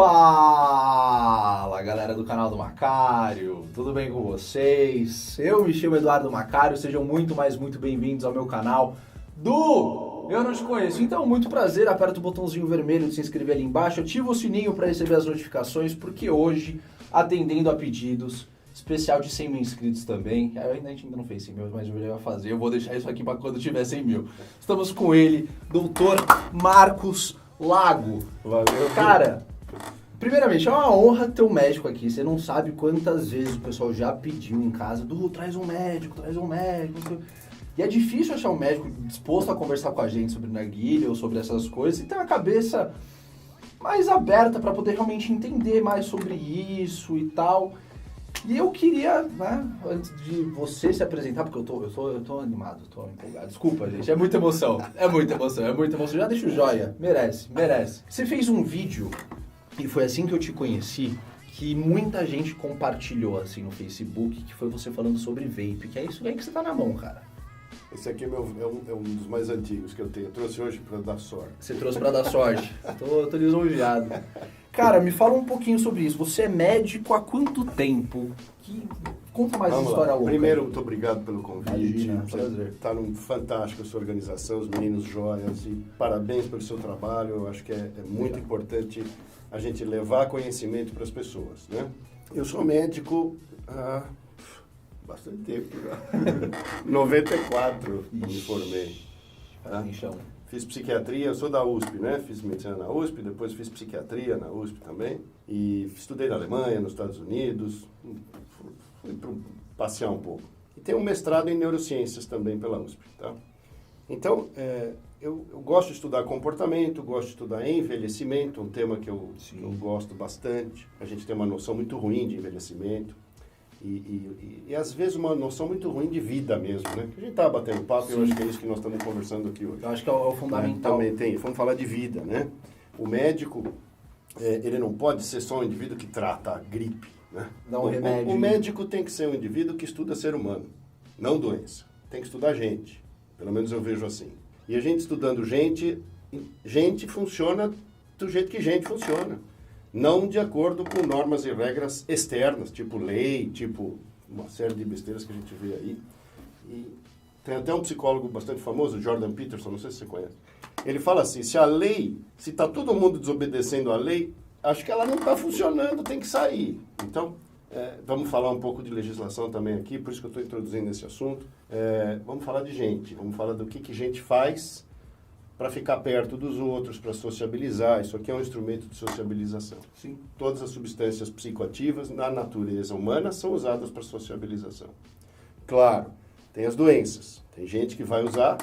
Fala, galera do canal do Macário, tudo bem com vocês? Eu me chamo Eduardo Macário, sejam muito bem-vindos ao meu canal do Eu Não Te Conheço. Então, muito prazer, aperta o botãozinho vermelho de se inscrever ali embaixo, ativa o sininho para receber as notificações, porque hoje, atendendo a pedidos, especial de 100 mil inscritos também, a gente ainda não fez 100 mil, mas eu já vai fazer, eu vou deixar isso aqui para quando tiver 100 mil. Estamos com ele, doutor Marcos Lago. Valeu. Cara, primeiramente, é uma honra ter um médico aqui. Você não sabe quantas vezes o pessoal já pediu em casa, traz um médico. E é difícil achar um médico disposto a conversar com a gente sobre narguilha ou sobre essas coisas e ter uma cabeça mais aberta para poder realmente entender mais sobre isso e tal. E eu queria, né, antes de você se apresentar, porque eu tô animado, tô empolgado. Desculpa, gente, é muita emoção. Já deixa o joia, merece. Você fez um vídeo, e foi assim que eu te conheci, que muita gente compartilhou assim no Facebook, que foi você falando sobre vape, que é isso aí que você tá na mão, cara. Esse aqui é um dos mais antigos que eu tenho. Eu trouxe hoje para dar sorte. Você trouxe para dar sorte. Tô lisonjeado. Cara, me fala um pouquinho sobre isso. Você é médico há quanto tempo? Conta mais essa história louca. Primeiro, muito obrigado pelo convite. Imagina, prazer. Está fantástico a sua organização, os meninos joias, e parabéns pelo seu trabalho. Eu acho que é muito importante a gente levar conhecimento para as pessoas, né? Eu sou médico há bastante tempo já. 94 me formei. Tá? Fiz psiquiatria, eu sou da USP, né? Fiz medicina na USP, depois fiz psiquiatria na USP também. E estudei na Alemanha, nos Estados Unidos, fui passear um pouco. E tenho um mestrado em neurociências também pela USP, tá? Então, eu gosto de estudar comportamento, gosto de estudar envelhecimento, um tema que eu gosto bastante. A gente tem uma noção muito ruim de envelhecimento. E às vezes uma noção muito ruim de vida mesmo, né? A gente estava batendo papo e eu acho que é isso que nós estamos conversando aqui hoje. Eu acho que é o fundamental. Também vamos falar de vida, né? O médico, ele não pode ser só um indivíduo que trata a gripe, né? Dá um remédio. O médico tem que ser um indivíduo que estuda ser humano, não doença. Tem que estudar gente, pelo menos eu vejo assim. E a gente estudando gente funciona do jeito que gente funciona. Não de acordo com normas e regras externas, tipo lei, tipo uma série de besteiras que a gente vê aí. E tem até um psicólogo bastante famoso, Jordan Peterson, não sei se você conhece. Ele fala assim, se está todo mundo desobedecendo a lei, acho que ela não está funcionando, tem que sair. Então, vamos falar um pouco de legislação também aqui, por isso que eu estou introduzindo esse assunto. Vamos falar de gente, vamos falar do que gente faz para ficar perto dos outros, para sociabilizar. Isso aqui é um instrumento de sociabilização. Sim. Todas as substâncias psicoativas na natureza humana são usadas para sociabilização. Claro, tem as doenças. Tem gente que vai usar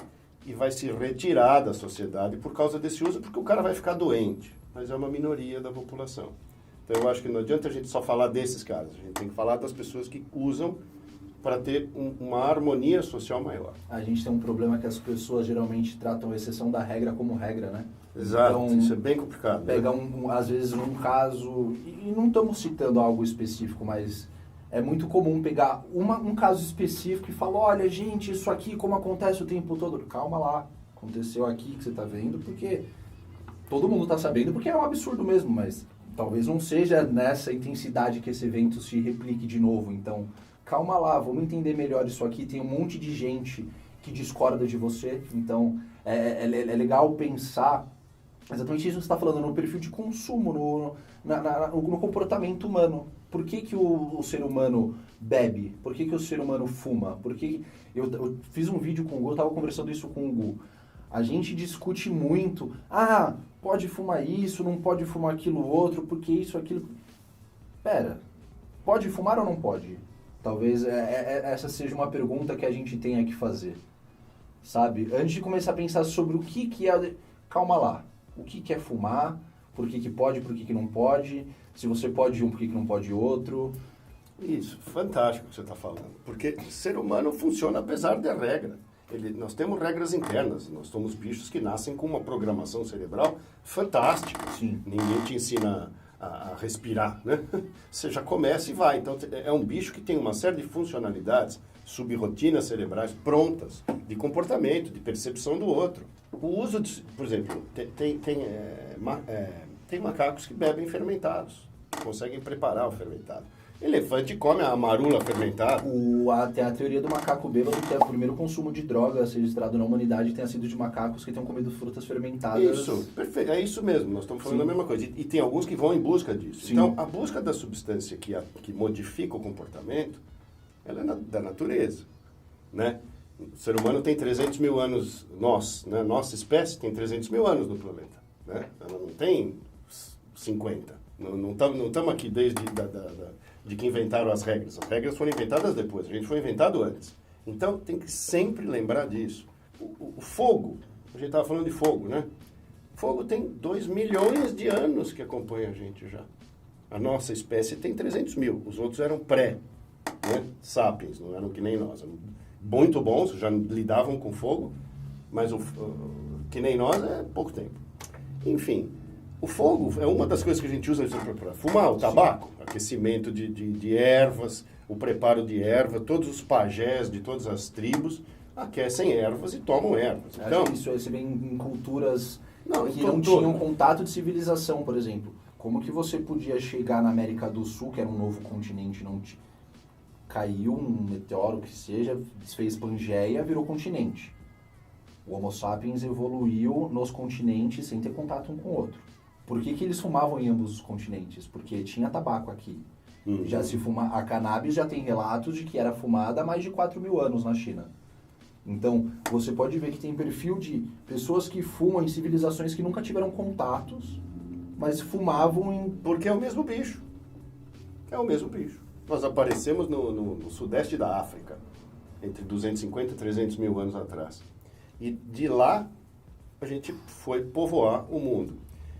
e vai se retirar da sociedade por causa desse uso, porque o cara vai ficar doente. Mas é uma minoria da população. Então eu acho que não adianta a gente só falar desses casos. A gente tem que falar das pessoas que usam para ter uma harmonia social maior. A gente tem um problema que as pessoas geralmente tratam a exceção da regra como regra, né? Exato, então, isso é bem complicado. Pega às vezes um caso, e não estamos citando algo específico, mas é muito comum pegar um caso específico e falar, olha gente, isso aqui como acontece o tempo todo. Calma lá, aconteceu aqui que você está vendo, porque todo mundo está sabendo, porque é um absurdo mesmo, mas talvez não seja nessa intensidade que esse evento se replique de novo, então calma lá, vamos entender melhor isso aqui. Tem um monte de gente que discorda de você, então é legal pensar exatamente isso que você está falando, no perfil de consumo, no comportamento humano. Por que o ser humano bebe? Por que o ser humano fuma? Eu fiz um vídeo com o Gu, eu estava conversando isso com o Gu. A gente discute muito, pode fumar isso, não pode fumar aquilo outro, porque isso, aquilo... Pera, pode fumar ou não pode? Talvez essa seja uma pergunta que a gente tenha que fazer, sabe? Antes de começar a pensar sobre o que é... Calma lá, o que é fumar, por que pode, por que não pode, se você pode um, por que não pode outro. Isso, fantástico o que você está falando, porque o ser humano funciona apesar da regra. Nós temos regras internas, nós somos bichos que nascem com uma programação cerebral fantástica. Sim. Ninguém te ensina a respirar, né? Você já começa e vai. Então, é um bicho que tem uma série de funcionalidades, subrrotinas cerebrais prontas, de comportamento, de percepção do outro. O uso, por exemplo, tem tem macacos que bebem fermentados, que conseguem preparar o fermentado. Elefante come a marula fermentada. Tem a teoria do macaco bêbado, que é o primeiro consumo de drogas registrado na humanidade tenha sido de macacos que tenham comido frutas fermentadas. Isso, perfeito. É isso mesmo, nós estamos falando Sim. da mesma coisa. E tem alguns que vão em busca disso. Sim. Então, a busca da substância que modifica o comportamento, ela é da natureza, né? O ser humano tem 300 mil anos, nossa espécie tem 300 mil anos no planeta, né? Ela não tem 50. Não estamos aqui desde de que inventaram as regras. As regras foram inventadas depois, a gente foi inventado antes. Então, tem que sempre lembrar disso. O fogo, a gente estava falando de fogo, né? Fogo tem 2 milhões de anos que acompanha a gente já. A nossa espécie tem 300 mil, os outros eram né? Sapiens, não eram que nem nós. Eram muito bons, já lidavam com fogo, mas que nem nós é pouco tempo. Enfim, o fogo é uma das coisas que a gente usa para fumar, o tabaco, aquecimento de ervas, o preparo de erva, todos os pajés de todas as tribos aquecem ervas e tomam ervas. Então, isso você vê em culturas que então não tinham contato de civilização, por exemplo. Como que você podia chegar na América do Sul, que era um novo continente, caiu um meteoro que seja, fez Pangeia, virou continente. O Homo sapiens evoluiu nos continentes sem ter contato um com o outro. Por que eles fumavam em ambos os continentes? Porque tinha tabaco aqui. Já se fuma, a cannabis já tem relatos de que era fumada há mais de 4 mil anos na China. Então, você pode ver que tem perfil de pessoas que fumam em civilizações que nunca tiveram contatos, mas fumavam em... Porque é o mesmo bicho. É o mesmo bicho. Nós aparecemos no sudeste da África, entre 250 e 300 mil anos atrás. E de lá, a gente foi povoar o mundo.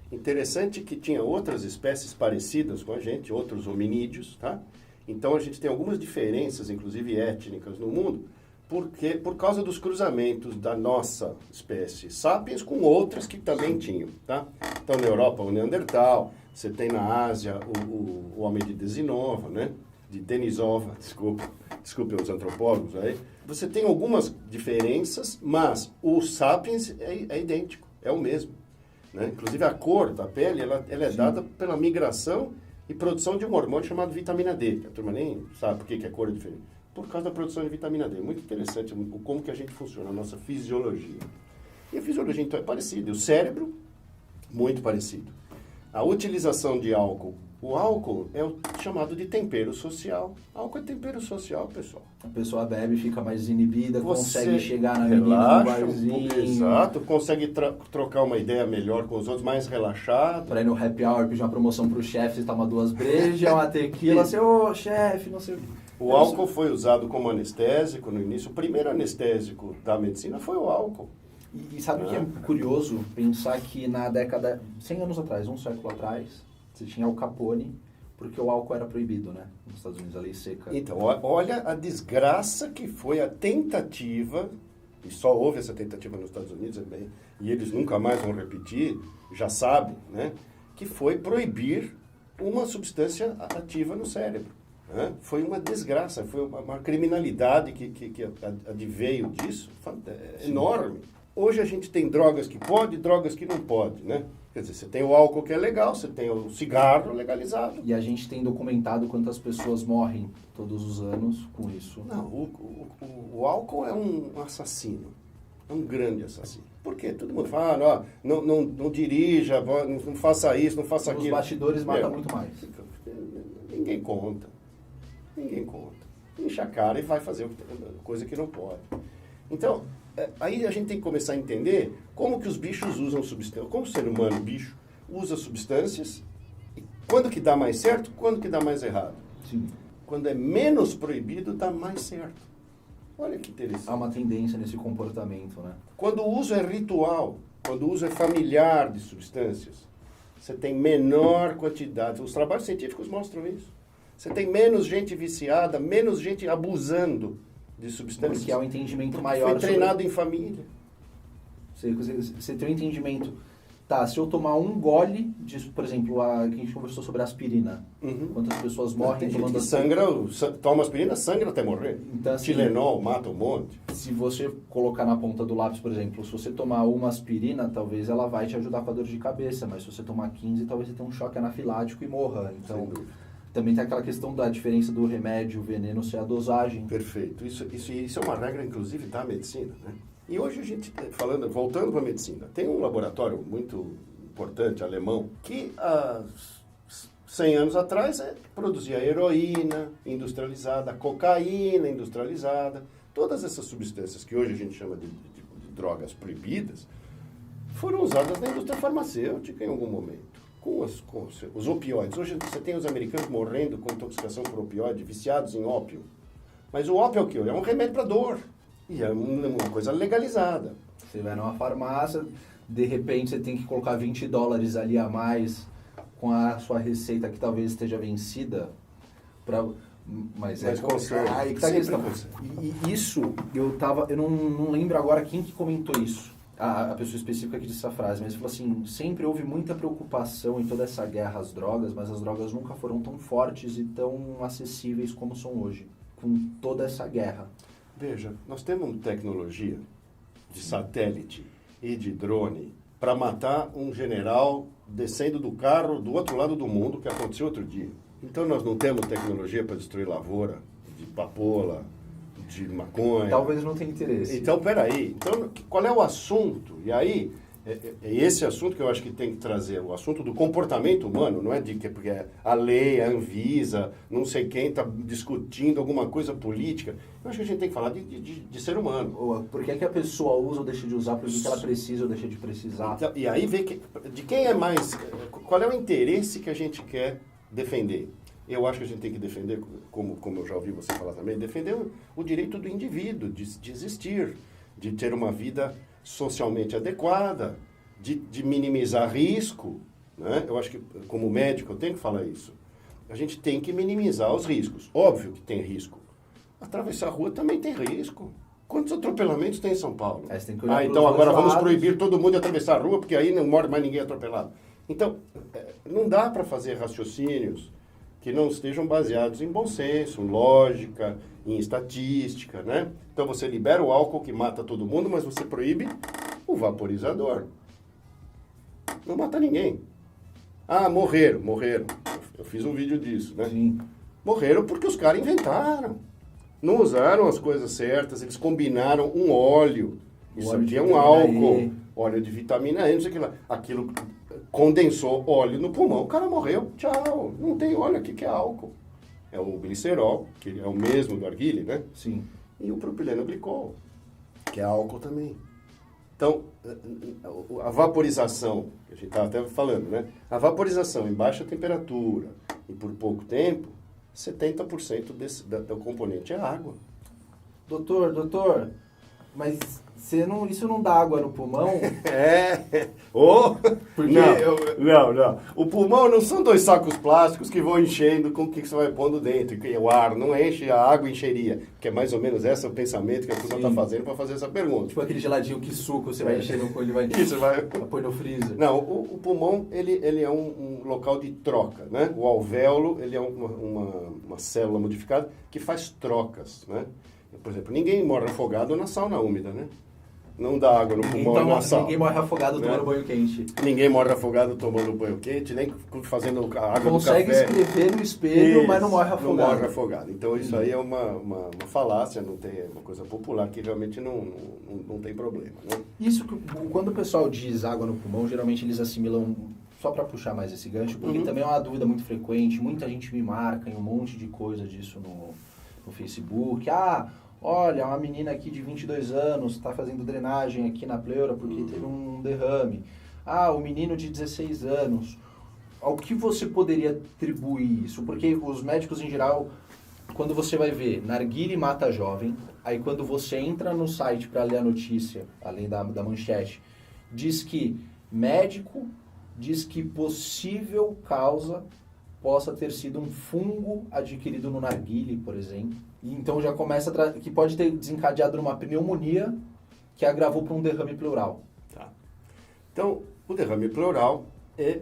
Interessante que tinha outras espécies parecidas com a gente, outros hominídeos, tá? Então, a gente tem algumas diferenças, inclusive étnicas, no mundo, por causa dos cruzamentos da nossa espécie sapiens com outras que também tinham, tá? Então, na Europa, o Neandertal, você tem na Ásia o homem de Denisova, né? De Denisova, desculpe os antropólogos aí. Você tem algumas diferenças, mas o sapiens é idêntico, é o mesmo, né? Inclusive a cor da pele, ela é dada pela migração e produção de um hormônio chamado vitamina D, que a turma nem sabe por que a cor é diferente. Por causa da produção de vitamina D. Muito interessante como que a gente funciona, a nossa fisiologia. E a fisiologia, então, é parecida. O cérebro, muito parecido. A utilização de álcool. O álcool é o chamado de tempero social. Álcool é tempero social, pessoal. A pessoa bebe, fica mais inibida, Você consegue chegar na menina no relaxa, barzinho. exato, consegue trocar uma ideia melhor com os outros, mais relaxado. Pra ir no happy hour, pedir uma promoção pro chefe, você toma 2 brejas, uma tequila, você, ô chefe, não sei o quê. O álcool foi usado como anestésico no início. O primeiro anestésico da medicina foi o álcool. E sabe o que é curioso? Pensar que na década, 100 anos atrás, um século atrás, você tinha Al Capone, porque o álcool era proibido, né? Nos Estados Unidos, a lei seca. Então, olha a desgraça que foi a tentativa, e só houve essa tentativa nos Estados Unidos, e eles nunca mais vão repetir, já sabem, né? Que foi proibir uma substância ativa no cérebro. Né? Foi uma desgraça, foi uma criminalidade que adveio disso, enorme. Hoje a gente tem drogas que pode, drogas que não pode, né? Quer dizer, você tem o álcool que é legal, você tem o cigarro legalizado. E a gente tem documentado quantas pessoas morrem todos os anos com isso. Não, o álcool é um assassino, é um grande assassino. Por quê? Todo mundo fala, não dirija, não faça isso, não faça aquilo. Os bastidores matam muito mais. Ninguém conta. Enche a cara e vai fazer coisa que não pode. Então, aí a gente tem que começar a entender como que os bichos usam substâncias, como o ser humano, bicho, usa substâncias, e quando que dá mais certo, quando que dá mais errado. Sim. Quando é menos proibido, dá mais certo. Olha que interessante. Há uma tendência nesse comportamento, né? Quando o uso é ritual, quando o uso é familiar de substâncias, você tem menor quantidade. Os trabalhos científicos mostram isso. Você tem menos gente viciada, menos gente abusando de substâncias. Porque há um entendimento maior. Foi treinado em família. Você tem um entendimento Tá, se eu tomar um gole disso, por exemplo, que a gente conversou sobre a aspirina, quantas pessoas morrem Tem gente tomando que aspirina? toma aspirina, sangra até morrer. Então, assim, Tilenol mata um monte. se você colocar na ponta do lápis, por exemplo, se você tomar uma aspirina, talvez ela vai te ajudar com a dor de cabeça, mas se você tomar 15, talvez você tenha um choque anafilático e morra. Sem Então, dúvida. também tem aquela questão da diferença do remédio, o veneno, ser a dosagem. Perfeito. Isso é uma regra, inclusive, da medicina, né? E hoje a gente, voltando para a medicina, tem um laboratório muito importante, alemão, que há 100 anos atrás produzia heroína industrializada, cocaína industrializada, todas essas substâncias que hoje a gente chama de drogas proibidas, foram usadas na indústria farmacêutica em algum momento. Com os opioides. Hoje você tem os americanos morrendo com intoxicação por opioide, viciados em ópio. Mas o ópio é o quê? É um remédio para dor. E é uma coisa legalizada. Você vai numa farmácia, de repente você tem que colocar $20 ali a mais com a sua receita que talvez esteja vencida. Mas consegue. Aí que tá a questão. E isso, eu não lembro agora quem que comentou isso. A pessoa específica que disse essa frase, mas falou assim, sempre houve muita preocupação em toda essa guerra às drogas, mas as drogas nunca foram tão fortes e tão acessíveis como são hoje, com toda essa guerra. Veja, nós temos tecnologia de satélite e de drone para matar um general descendo do carro do outro lado do mundo, que aconteceu outro dia. Então nós não temos tecnologia para destruir lavoura, de papoula, de maconha. Talvez não tenha interesse. Então, peraí. Então, qual é o assunto? E aí, é esse assunto que eu acho que tem que trazer, o assunto do comportamento humano, não é porque a lei, a Anvisa, não sei quem está discutindo alguma coisa política. Eu acho que a gente tem que falar de ser humano. Por que a pessoa usa ou deixa de usar, por que ela precisa ou deixa de precisar. Então, e aí ver de quem é mais, qual é o interesse que a gente quer defender. Eu acho que a gente tem que defender, como eu já ouvi você falar também, defender o direito do indivíduo de existir, de ter uma vida socialmente adequada, de minimizar risco, né? Eu acho que, como médico, eu tenho que falar isso. A gente tem que minimizar os riscos. Óbvio que tem risco. Atravessar a rua também tem risco. Quantos atropelamentos tem em São Paulo? Você tem que olhar Então pros agora dois vamos lados. proibir todo mundo de atravessar a rua, porque aí não morre mais ninguém atropelado. Então, não dá para fazer raciocínios que não estejam baseados em bom senso, lógica, em estatística, né? Então você libera o álcool que mata todo mundo, mas você proíbe o vaporizador. Não mata ninguém. Ah, morreram. Eu fiz um vídeo disso, né? Sim. Morreram porque os caras inventaram. Não usaram as coisas certas, eles combinaram um óleo. Isso óleo aqui de é um vitamina álcool. E. Óleo de vitamina E, não sei o que lá. Aquilo condensou óleo no pulmão, o cara morreu. Tchau. Não tem óleo aqui que é álcool. É o glicerol, que é o mesmo do arguile, né? Sim. E o propileno glicol, que é álcool também. Então, a vaporização, que a gente estava até falando, né? A vaporização em baixa temperatura e por pouco tempo, 70% do componente é água. Doutor, mas isso não dá água no pulmão? Porque Não. O pulmão não são dois sacos plásticos que vão enchendo com o que você vai pondo dentro. Que o ar não enche, a água encheria. Que é mais ou menos esse o pensamento que a turma está fazendo para fazer essa pergunta. tipo aquele geladinho que suco, você vai encher ele vai Isso, vai... põe no freezer. Não, o pulmão, ele é um local de troca, né? O alvéolo, ele é uma célula modificada que faz trocas, né? Por exemplo, ninguém morre afogado na sauna úmida, né? Não dá água no pulmão e na sauna. Ninguém morre afogado né? tomando banho quente. Ninguém morre afogado tomando banho quente, nem fazendo a água Consegue do café. escrever no espelho, Isso, mas não morre afogado. Não morre afogado. Então isso aí é uma falácia, não tem, é uma coisa popular que realmente não tem problema, né? Isso, quando o pessoal diz água no pulmão, geralmente eles assimilam, só para puxar mais esse gancho, porque também é uma dúvida muito frequente, muita gente me marca em um monte de coisa disso no Facebook. Olha, uma menina aqui de 22 anos está fazendo drenagem aqui na pleura porque teve um derrame. O menino de 16 anos. Ao que você poderia atribuir isso? Porque os médicos, em geral, quando você vai ver, narguile mata jovem, aí quando você entra no site para ler a notícia, além da manchete, diz que médico diz que possível causa possa ter sido um fungo adquirido no narguile, por exemplo. E então já começa que pode ter desencadeado numa pneumonia que agravou para um derrame pleural. Tá. Então, O derrame pleural é...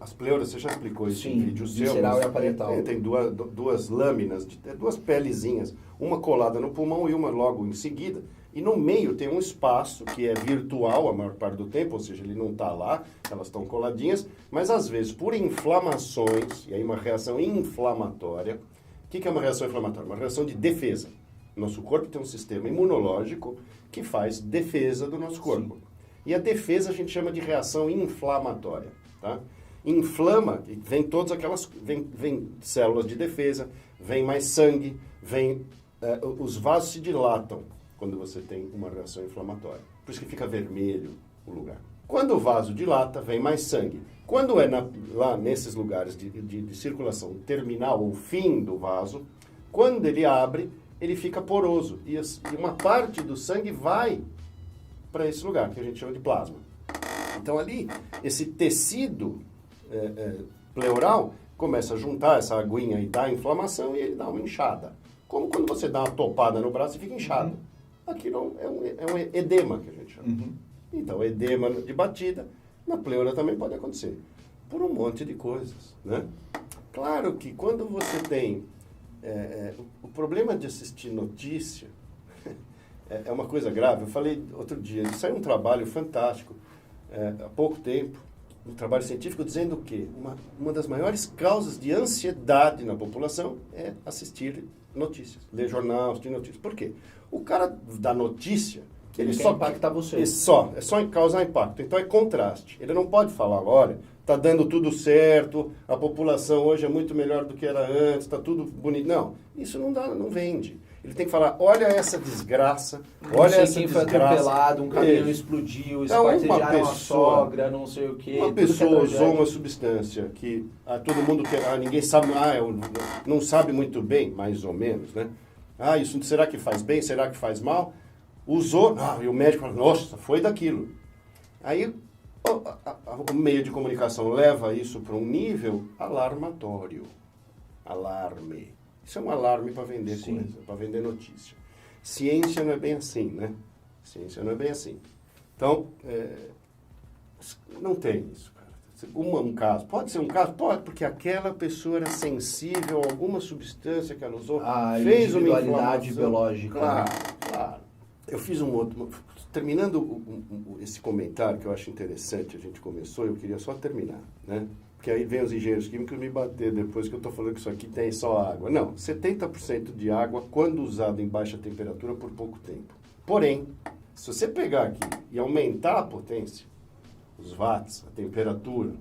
As pleuras, você já explicou isso em vídeo seu. Visceral e aparietal. Tem duas lâminas, duas pelezinhas, uma colada no pulmão e uma logo em seguida. E no meio tem um espaço que é virtual a maior parte do tempo, ou seja, ele não está lá, elas estão coladinhas, mas às vezes por inflamações, e aí uma reação inflamatória. O que é uma reação inflamatória? Uma reação de defesa. Nosso corpo tem um sistema imunológico que faz defesa do nosso corpo. Sim. E a defesa a gente chama de reação inflamatória, tá? Inflama, vem todas aquelas, vem células de defesa, vem mais sangue, os vasos se dilatam quando você tem uma reação inflamatória. Por isso que fica vermelho o lugar. Quando o vaso dilata, vem mais sangue. Quando é lá nesses lugares de circulação terminal ou fim do vaso, quando ele abre, ele fica poroso. E uma parte do sangue vai para esse lugar, que a gente chama de plasma. Então ali, esse tecido pleural começa a juntar essa aguinha e dá inflamação e ele dá uma inchada. Como quando você dá uma topada no braço e fica inchado. Uhum. Aquilo é um edema que a gente chama. Uhum. Então, edema de batida, na pleura também pode acontecer. Por um monte de coisas, né? Claro que quando você tem... o problema de assistir notícia é uma coisa grave. Eu falei outro dia, saiu um trabalho fantástico, há pouco tempo, um trabalho científico dizendo que uma das maiores causas de ansiedade na população é assistir notícias, ler jornal, assistir notícias. Por quê? O cara da notícia, ele só impacta você. É só causar impacto. Então é contraste. Ele não pode falar, olha, está dando tudo certo, a população hoje é muito melhor do que era antes, está tudo bonito. Não, isso não dá, não vende. Ele tem que falar, olha essa desgraça, olha essa quem desgraça. Foi atropelado, um caminhão explodiu, esquartejaram a sogra, não sei o quê. Uma pessoa usou uma substância que todo mundo quer, ninguém sabe, não sabe muito bem, mais ou menos, né? Isso será que faz bem, será que faz mal? Usou, e o médico fala, nossa, foi daquilo. Aí o meio de comunicação leva isso para um nível alarmatório. Alarme. Isso é um alarme para vender coisa, para vender notícia. Ciência não é bem assim, né? Ciência não é bem assim. Então, não tem isso, cara. Um caso. Pode ser um caso? Pode, porque aquela pessoa era sensível a alguma substância que ela usou, fez uma individualidade biológica. Claro. Eu fiz um outro... Terminando esse comentário que eu acho interessante, a gente começou, eu queria só terminar, né? Porque aí vem os engenheiros químicos me bater depois que eu estou falando que isso aqui tem só água. Não, 70% de água quando usado em baixa temperatura por pouco tempo. Porém, se você pegar aqui e aumentar a potência, os watts, a temperatura,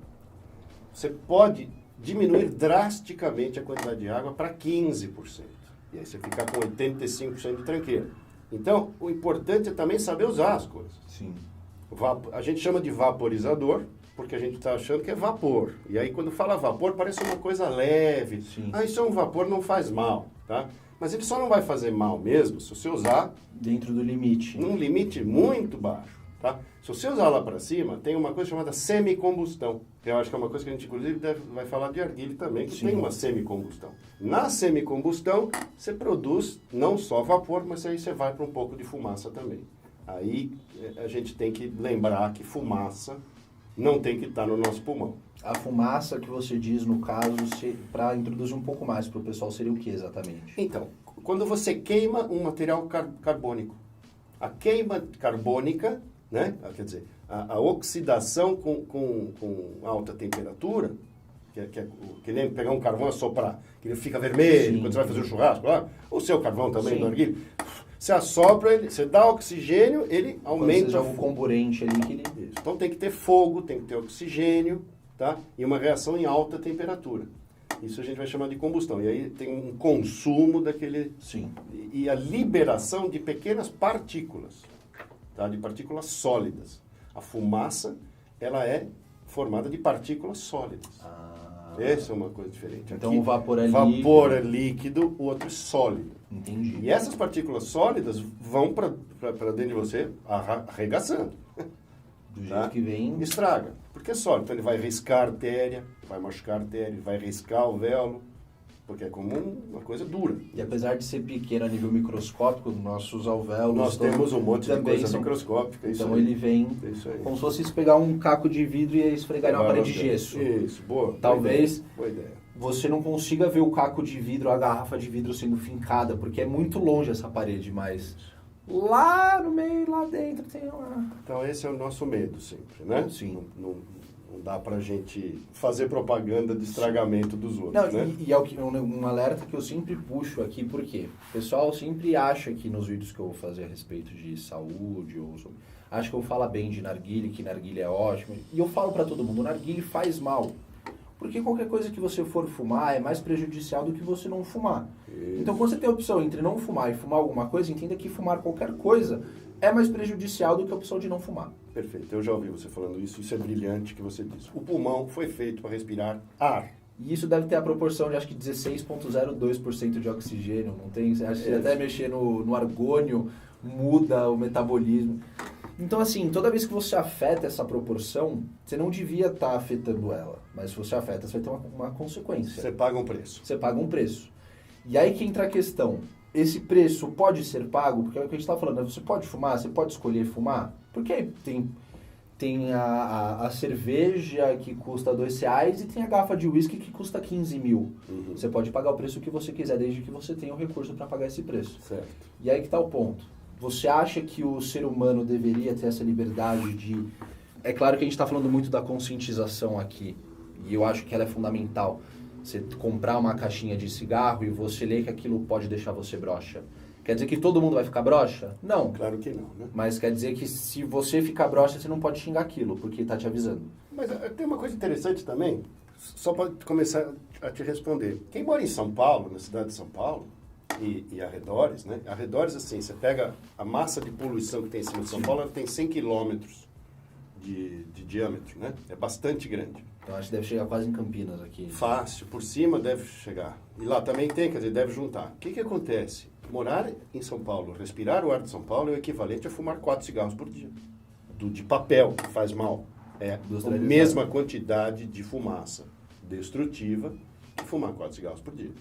você pode diminuir drasticamente a quantidade de água para 15%. E aí você fica com 85% de tranqueira. Então, o importante é também saber usar as coisas. Sim. A gente chama de vaporizador, porque a gente está achando que é vapor. E aí, quando fala vapor, parece uma coisa leve. Sim. Isso é um vapor, não faz mal, tá? Mas ele só não vai fazer mal mesmo se você usar... Dentro do limite. Num limite muito baixo, tá? Se você usar lá para cima, tem uma coisa chamada semicombustão. Que eu acho que é uma coisa que a gente, inclusive, vai falar de arguilha também, que tem uma semicombustão. Na semicombustão, você produz não só vapor, mas aí você vai para um pouco de fumaça também. Aí a gente tem que lembrar que fumaça não tem que estar no nosso pulmão. A fumaça que você diz, no caso, para introduzir um pouco mais para o pessoal, seria o que exatamente? Então, quando você queima um material carbônico, a queima carbônica, né? Quer dizer, a oxidação com alta temperatura, que nem pegar um carvão e assoprar, que ele fica vermelho quando você vai fazer o churrasco lá, o seu carvão também, do arguilho, você assopra ele, você dá oxigênio, ele aumenta... Você joga um comburente ali que ele... Isso. Então tem que ter fogo, tem que ter oxigênio, tá? E uma reação em alta temperatura. Isso a gente vai chamar de combustão. E aí tem um consumo daquele... Sim. E a liberação de pequenas partículas, tá? De partículas sólidas. A fumaça, ela é formada de partículas sólidas. Essa é uma coisa diferente. Então aqui, o vapor é líquido. Vapor é líquido, líquido, o outro é sólido. Entendi. E essas partículas sólidas vão para dentro de você arregaçando. Do jeito que vem... Estraga. Porque é sólido. Então ele vai riscar a artéria, vai machucar a artéria, vai riscar o véolo. porque é como uma coisa dura. E apesar de ser pequeno a nível microscópico, nossos alvéolos... Nós temos um monte de coisa são microscópica. Então ele vem como se fosse pegar um caco de vidro e esfregar em uma parede de gesso. Isso, boa. Talvez boa ideia. Você não consiga ver o caco de vidro, a garrafa de vidro sendo fincada, porque é muito longe essa parede, mas lá no meio, lá dentro, tem uma... Então esse é o nosso medo sempre, né? Sim. Não dá pra gente fazer propaganda de estragamento dos outros, Não, né? e é um alerta que eu sempre puxo aqui, porque o pessoal sempre acha que nos vídeos que eu vou fazer a respeito de saúde, acho que eu vou falar bem de narguilé, que narguilé é ótimo, e eu falo pra todo mundo, o narguilé faz mal. Porque qualquer coisa que você for fumar é mais prejudicial do que você não fumar. Isso. Então, quando você tem a opção entre não fumar e fumar alguma coisa, entenda que fumar qualquer coisa é mais prejudicial do que a opção de não fumar. Perfeito, eu já ouvi você falando isso é brilhante que você disse. O pulmão foi feito para respirar ar. E isso deve ter a proporção de, acho que 16,02% de oxigênio, não tem? Acho que até mexer no argônio muda o metabolismo. Então, assim, toda vez que você afeta essa proporção, você não devia estar afetando ela. Mas se você afeta, você vai ter uma consequência. Você paga um preço. Você paga um preço. E aí que entra a questão. Esse preço pode ser pago? Porque é o que a gente está falando. Você pode fumar? Você pode escolher fumar? Porque aí tem a cerveja que custa R$2 e tem a garrafa de uísque que custa 15 mil. Uhum. Você pode pagar o preço que você quiser, desde que você tenha o recurso para pagar esse preço. Certo. E aí que está o ponto. Você acha que o ser humano deveria ter essa liberdade de... É claro que a gente está falando muito da conscientização aqui, e eu acho que ela é fundamental. Você comprar uma caixinha de cigarro e você ler que aquilo pode deixar você broxa. Quer dizer que todo mundo vai ficar broxa? Não. Claro que não, né? Mas quer dizer que se você ficar broxa, você não pode xingar aquilo, porque está te avisando. Mas tem uma coisa interessante também, só para começar a te responder. Quem mora em São Paulo, na cidade de São Paulo, e arredores, né? Arredores, assim, você pega a massa de poluição que tem em cima de São Paulo, ela tem 100 quilômetros de diâmetro, né? É bastante grande. Então acho que deve chegar quase em Campinas aqui. Fácil, por cima deve chegar. E lá também tem, quer dizer, deve juntar. O que acontece? Morar em São Paulo, respirar o ar de São Paulo é o equivalente a fumar 4 cigarros por dia. De papel, que faz mal. É a mesma quantidade de fumaça destrutiva que fumar 4 cigarros por dia.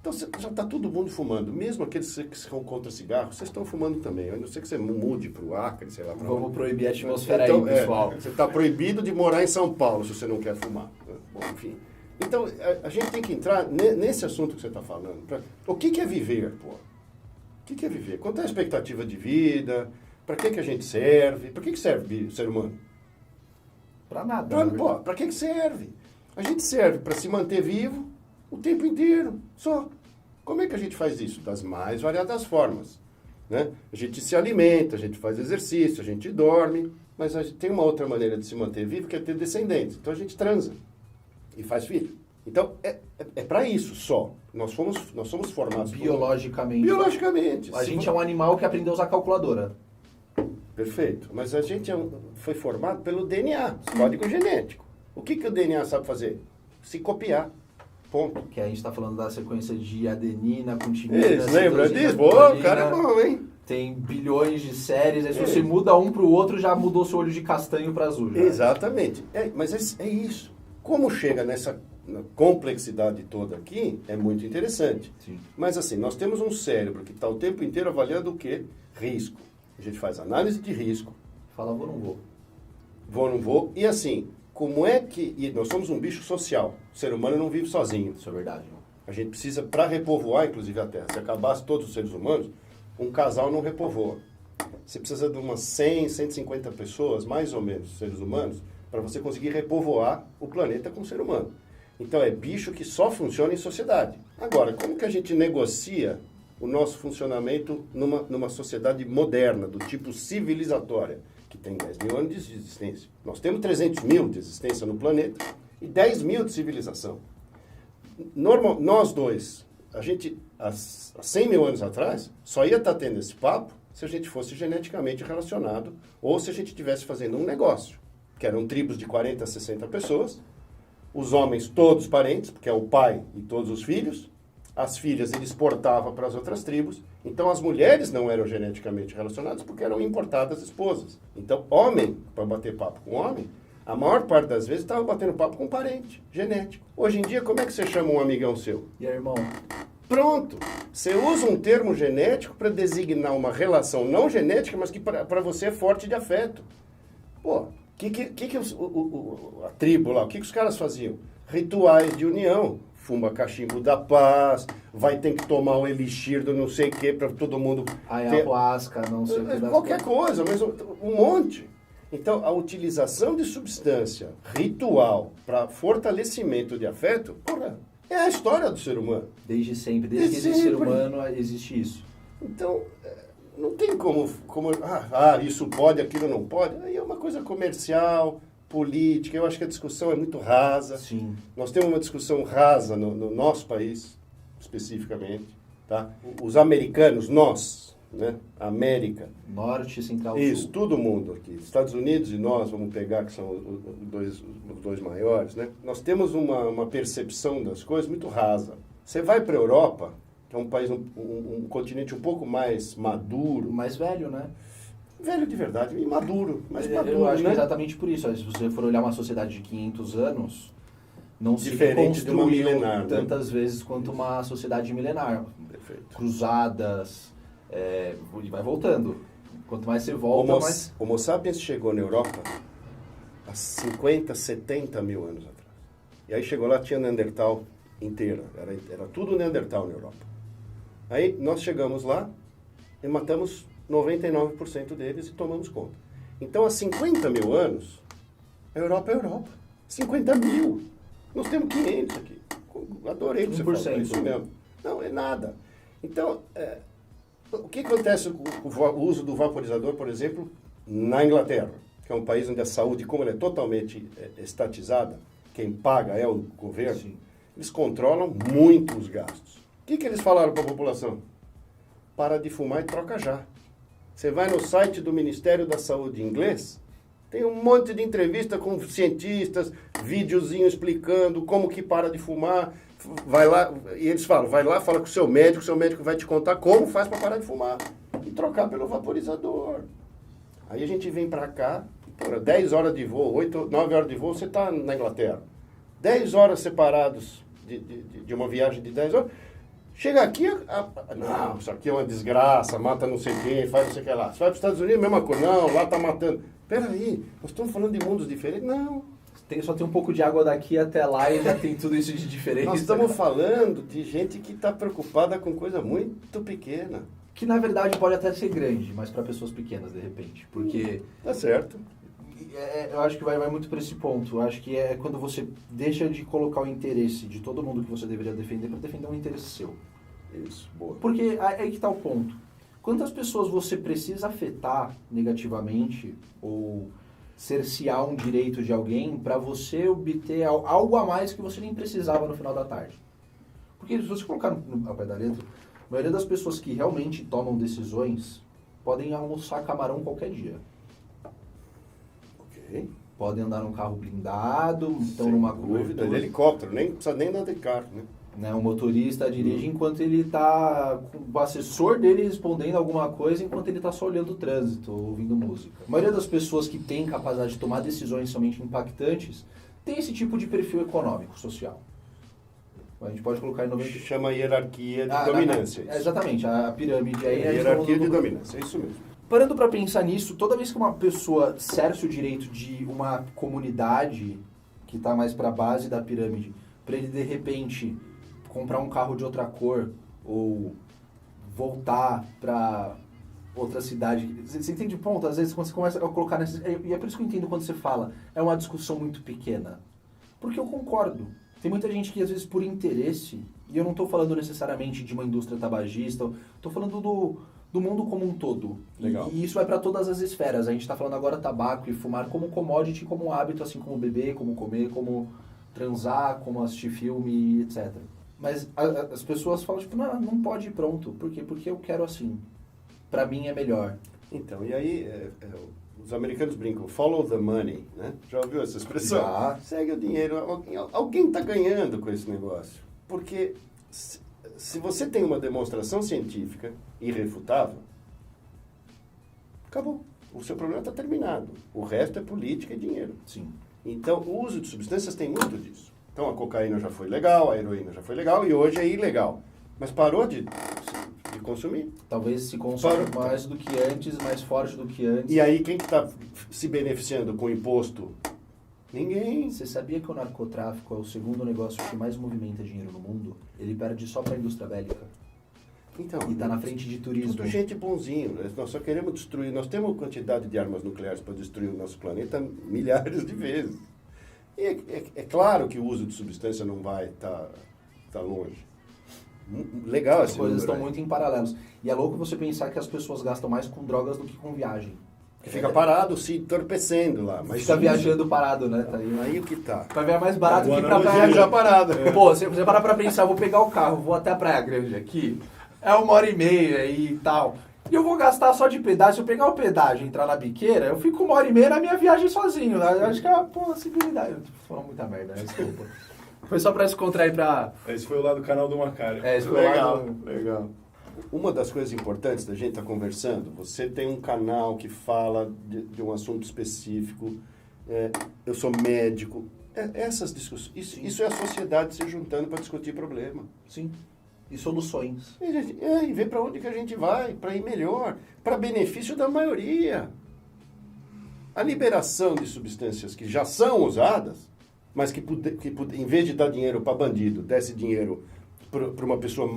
Então já está todo mundo fumando. Mesmo aqueles que são contra cigarro, vocês estão fumando também. Eu não sei que você mude para o Acre, sei lá. Vamos proibir a atmosfera então, aí, pessoal. Você está proibido de morar em São Paulo se você não quer fumar. Bom, enfim. Então, a gente tem que entrar nesse assunto que você está falando. O que é viver, pô? O que é viver? Quanto é a expectativa de vida? Para que a gente serve? Para que serve o ser humano? Para nada. Para que serve? A gente serve para se manter vivo o tempo inteiro, só. Como é que a gente faz isso? Das mais variadas formas. Né? A gente se alimenta, a gente faz exercício, a gente dorme, mas a gente tem uma outra maneira de se manter vivo que é ter descendentes. Então a gente transa e faz filho. Então é para isso só. Nós somos formados biologicamente. Biologicamente. A gente é um animal que aprendeu a usar calculadora. Perfeito. Mas a gente foi formado pelo DNA, código genético. O que o DNA sabe fazer? Se copiar. Ponto. Que a gente está falando da sequência de adenina, continina... Isso, lembra disso? O cara é bom, hein? Tem bilhões de séries, aí se você muda um para o outro, já mudou seu olho de castanho para azul. Já. Exatamente. Mas é isso. Como chega nessa complexidade toda aqui, é muito interessante. Sim. Mas assim, nós temos um cérebro que está o tempo inteiro avaliando o quê? Risco. A gente faz análise de risco. Fala, vou, não vou. Vou, não vou. E assim... Como é que... E nós somos um bicho social. O ser humano não vive sozinho. Isso é verdade. A gente precisa, para repovoar, inclusive, a Terra, se acabasse todos os seres humanos, um casal não repovoa. Você precisa de umas 100, 150 pessoas, mais ou menos, seres humanos, para você conseguir repovoar o planeta com o ser humano. Então, é bicho que só funciona em sociedade. Agora, como que a gente negocia o nosso funcionamento numa sociedade moderna, do tipo civilizatória? Que tem 10 mil anos de existência. Nós temos 300 mil de existência no planeta e 10 mil de civilização. Nós dois, a gente, há 100 mil anos atrás, só ia estar tendo esse papo se a gente fosse geneticamente relacionado ou se a gente estivesse fazendo um negócio, que eram tribos de 40 a 60 pessoas, os homens todos parentes, porque é o pai e todos os filhos, as filhas ele exportava para as outras tribos, então as mulheres não eram geneticamente relacionadas porque eram importadas esposas. Então, homem, para bater papo com homem, A maior parte das vezes estava batendo papo com um parente genético. Hoje em dia, como é que você chama um amigão seu? E aí, irmão? Pronto. Você usa um termo genético para designar uma relação não genética, mas que para você é forte de afeto. Pô, a tribo lá, o que os caras faziam? Rituais de união. Fuma cachimbo da paz, vai ter que tomar o elixir do não sei o que para todo mundo... Ayahuasca, não sei o que. Qualquer coisa, mas um monte. Então, a utilização de substância ritual para fortalecimento de afeto, porra, é a história do ser humano. Desde sempre, desde que existe ser humano, existe isso. Então, não tem como isso pode, aquilo não pode. Aí é uma coisa comercial, política. Eu acho que a discussão é muito rasa. Sim. Nós temos uma discussão rasa no nosso país, especificamente. Tá? Os americanos, nós, né? América. Norte, Central, Isso, Sul. todo mundo aqui. Estados Unidos e nós, vamos pegar que são os dois maiores, né? Nós temos uma percepção das coisas muito rasa. Você vai para a Europa, que é um país, um continente um pouco mais maduro. Mais velho, né? Velho de verdade, e maduro. Mais maduro, eu acho que né? é exatamente por isso. Se você for olhar uma sociedade de 500 anos, não se Diferente de uma reconstruiu milenar, tantas vezes quanto uma sociedade milenar. Perfeito. Cruzadas, e vai voltando. Quanto mais você volta, mais... Homo sapiens chegou na Europa há 50, 70 mil anos atrás. E aí chegou lá, tinha Neandertal inteira. Era tudo Neandertal na Europa. Aí nós chegamos lá e matamos 99% deles e tomamos conta. Então, há 50 mil anos, a Europa é a Europa. 50 mil. Nós temos 500 aqui. Adorei o que você falou. É isso mesmo. Não, é nada. Então, o que acontece com o uso do vaporizador, por exemplo, na Inglaterra, que é um país onde a saúde, como ela é totalmente estatizada, quem paga é o governo, sim, eles controlam muito os gastos. O que eles falaram para a população? Para de fumar e troca já. Você vai no site do Ministério da Saúde em inglês, tem um monte de entrevista com cientistas, videozinho explicando como que para de fumar. Vai lá, e eles falam, vai lá, fala com o seu médico vai te contar como faz para parar de fumar. E trocar pelo vaporizador. Aí a gente vem para cá, 10 horas de voo, 9 horas de voo, você está na Inglaterra. 10 horas separados de uma viagem de 10 horas. Chega aqui, não, isso aqui é uma desgraça, mata não sei quem, faz não sei o que lá. Você vai para os Estados Unidos, mesma coisa, não, lá está matando. Peraí, nós estamos falando de mundos diferentes? Não. Só tem um pouco de água daqui até lá e já tem tudo isso de diferente. Nós estamos falando de gente que está preocupada com coisa muito pequena. Que na verdade pode até ser grande, mas para pessoas pequenas de repente. Porque... Tá certo. Eu acho que vai muito para esse ponto. Eu acho que é quando você deixa de colocar o interesse de todo mundo que você deveria defender para defender um interesse seu. Isso, boa. Porque aí que está o ponto. Quantas pessoas você precisa afetar negativamente ou cercear um direito de alguém para você obter algo a mais que você nem precisava no final da tarde? Porque se você colocar no pé da letra, a maioria das pessoas que realmente tomam decisões podem almoçar camarão qualquer dia. Ok. Podem andar num carro blindado, estão numa cobertura. De helicóptero, nem precisa nem andar de carro, né? O motorista dirige enquanto ele está com o assessor dele respondendo alguma coisa, enquanto ele está só olhando o trânsito, ouvindo música. A maioria das pessoas que tem capacidade de tomar decisões somente impactantes tem esse tipo de perfil econômico, social. A gente pode colocar em 90... Chama hierarquia de dominância. Exatamente, a pirâmide aí... Hierarquia de dominância, é isso mesmo. Parando para pensar nisso, toda vez que uma pessoa cerce o direito de uma comunidade que está mais para a base da pirâmide, para ele de repente comprar um carro de outra cor ou voltar para outra cidade, você entende o ponto? Às vezes quando você começa a colocar nessas... E é por isso que eu entendo quando você fala, é uma discussão muito pequena. Porque eu concordo. Tem muita gente que às vezes por interesse, e eu não estou falando necessariamente de uma indústria tabagista, estou falando do mundo como um todo. Legal. E isso vai para todas as esferas. A gente está falando agora tabaco e fumar como commodity, como hábito, assim como beber, como comer, como transar, como assistir filme, etc. Mas as pessoas falam, tipo, não pode ir pronto. Por quê? Porque eu quero assim. Para mim é melhor. Então, e aí os americanos brincam, follow the money, né? Já ouviu essa expressão? Já. Segue o dinheiro. Alguém está ganhando com esse negócio. Porque se você tem uma demonstração científica irrefutável, acabou. O seu problema está terminado. O resto é política e dinheiro. Sim. Então, o uso de substâncias tem muito disso. Então, a cocaína já foi legal, a heroína já foi legal e hoje é ilegal. Mas parou de consumir. Talvez se consome mais do que antes, mais forte do que antes. E aí, quem que está se beneficiando com o imposto? Ninguém. Você sabia que o narcotráfico é o segundo negócio que mais movimenta dinheiro no mundo? Ele perde só para a indústria bélica. Então, E está na frente de turismo. Tudo gente bonzinho. Nós só queremos destruir. Nós temos uma quantidade de armas nucleares para destruir o nosso planeta milhares de vezes. E é claro que o uso de substância não vai estar longe. Legal As esse coisas número estão aí. muito em paralelos. E é louco você pensar que as pessoas gastam mais com drogas do que com viagem. Que fica parado, se entorpecendo lá. Mas Fica viajando parado, né? Tá aí o que tá. Vai ver mais barato Boa que pra analogia, praia. já parado. Pô, se você parar pra pensar, vou pegar o carro, vou até a Praia Grande aqui, é 1h30 e tal. E eu vou gastar só de pedágio. Se eu pegar o pedágio e entrar na biqueira, eu fico 1h30 na minha viagem sozinho. Né? Eu acho que é uma possibilidade. Eu tô falando muita merda, né? Desculpa. Foi só pra descontrair pra... Esse foi o lado do canal do Macário. Esse foi Legal, lá legal. Uma das coisas importantes da gente estar conversando, você tem um canal que fala de um assunto específico, eu sou médico, essas discussões, isso é a sociedade se juntando para discutir problema. Sim. E soluções. E ver para onde que a gente vai, para ir melhor, para benefício da maioria. A liberação de substâncias que já são usadas, mas que em vez de dar dinheiro para bandido, desse dinheiro para uma pessoa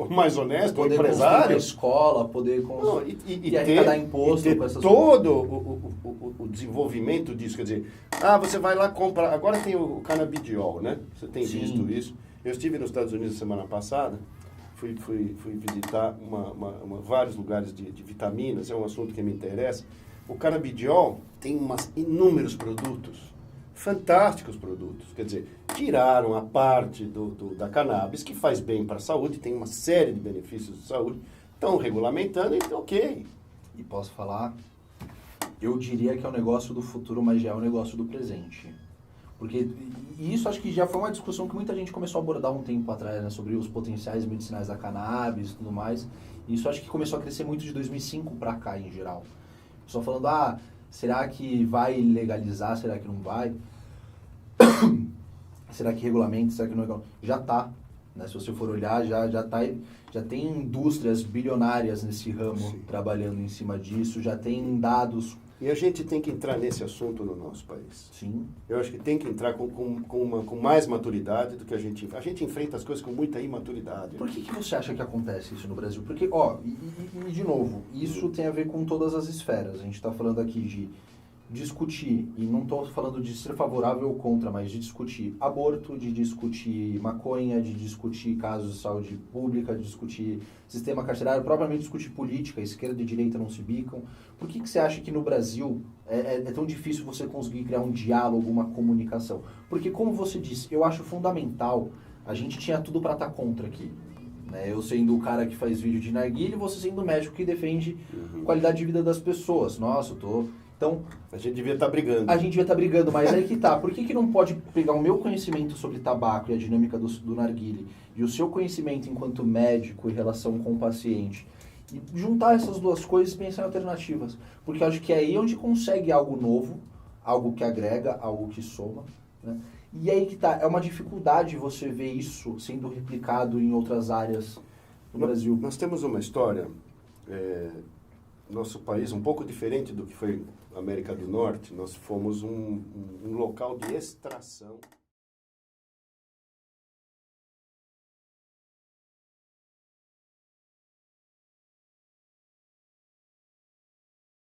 mais honesta, um Poder construir empresário. uma escola, poder construir... E arrecadar imposto ter com essas todo o desenvolvimento disso. Quer dizer, você vai lá comprar... Agora tem o canabidiol, né? Você tem Sim. visto isso. Eu estive nos Estados Unidos semana passada, fui visitar vários lugares de vitaminas, é um assunto que me interessa. O canabidiol tem inúmeros produtos, fantásticos produtos. Quer dizer, tiraram a parte da cannabis, que faz bem para a saúde, tem uma série de benefícios de saúde, estão regulamentando, então ok. E posso falar, eu diria que é um negócio do futuro, mas já é um negócio do presente. Porque isso acho que já foi uma discussão que muita gente começou a abordar um tempo atrás, né, sobre os potenciais medicinais da cannabis e tudo mais. Isso acho que começou a crescer muito de 2005 para cá, em geral. Só falando, será que vai legalizar, será que não vai? Será que regulamenta, será que não regulamenta? Já está, né? Se você for olhar, já tem indústrias bilionárias nesse ramo. Sim. Trabalhando em cima disso, já tem dados. E a gente tem que entrar nesse assunto no nosso país. Sim. Eu acho que tem que entrar com mais maturidade do que a gente enfrenta as coisas com muita imaturidade. Por que você acha que acontece isso no Brasil? Porque, de novo, isso tem a ver com todas as esferas. A gente está falando aqui de discutir, e não estou falando de ser favorável ou contra, mas de discutir aborto, de discutir maconha, de discutir casos de saúde pública, de discutir sistema carcerário, propriamente discutir política, esquerda e direita não se bicam. Por que você acha que no Brasil é tão difícil você conseguir criar um diálogo, uma comunicação? Porque, como você disse, eu acho fundamental, a gente tinha tudo para estar contra aqui. Né? Eu sendo o cara que faz vídeo de narguilha e você sendo o médico que defende qualidade de vida das pessoas. Nossa, eu tô... Então, a gente devia estar brigando. A gente devia estar brigando, mas aí que tá. Por que não pode pegar o meu conhecimento sobre tabaco e a dinâmica do narguilé e o seu conhecimento enquanto médico em relação com o paciente e juntar essas duas coisas e pensar em alternativas? Porque eu acho que é aí onde consegue algo novo, algo que agrega, algo que soma, né? E aí que tá. É uma dificuldade você ver isso sendo replicado em outras áreas do Brasil. Nós temos uma história... Nosso país, um pouco diferente do que foi a América do Norte, nós fomos um local de extração